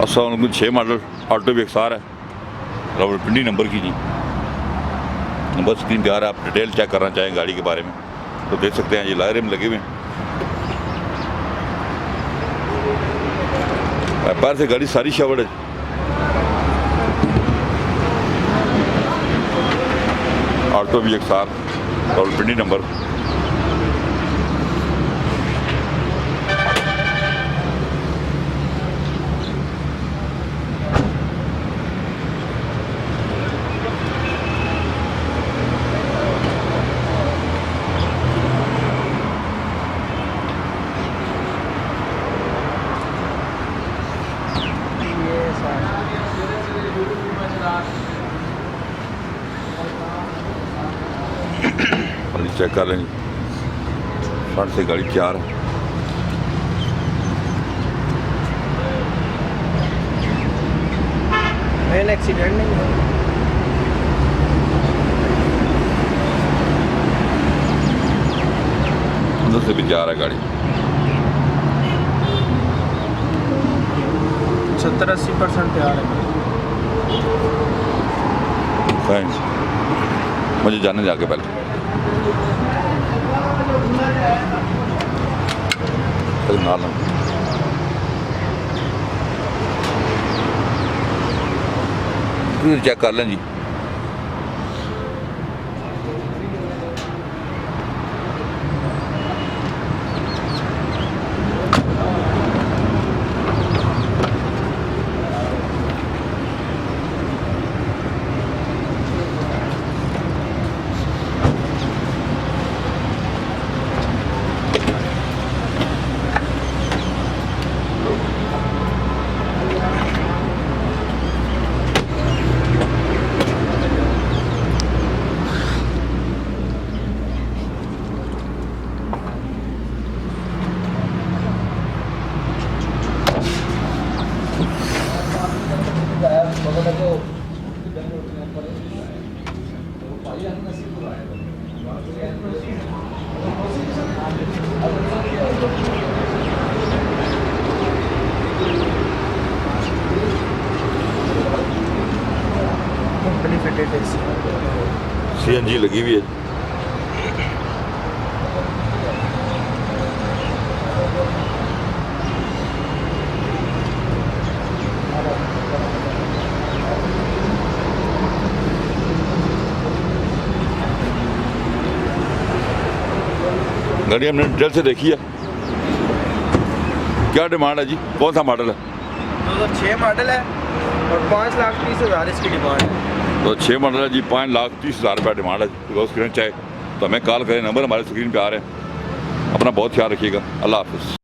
अस्सलाम 6 model Alto भी एक्सार है, रावलपिंडी नंबर की जी। नंबर स्क्रीन पे आ रहा है। आप डिटेल चेक करना चाहें गाड़ी के बारे में तो देख सकते हैं। ये लायरे में लगे हुए हैं। पैर से गाड़ी सारी शावड़ है। ऑल्टो भी एक्सार रावलपिंडी नंबर। चेक कर लेंगे फ्रंट से गाड़ी तैयार है। मेन एक्सीडेंट नहीं हुआ। अंदर से भी तैयार है गाड़ी। 70-80% तैयार है। मुझे जाने जाके पहले नाल चेक कर लें जी। CNG लगी हुई है। गाड़ी हमने डिटेल से देखी है। क्या डिमांड है जी? कौन सा मॉडल है? 2006 मॉडल है और 5,30,000 इसकी डिमांड है। तो 6 मॉडल है जी, 5,30,000 रुपये डिमांड है। तो उसके चाहे तो हमें कॉल करें, नंबर हमारे स्क्रीन पे आ रहे हैं। अपना बहुत ख्याल रखिएगा। अल्लाह हाफिज़।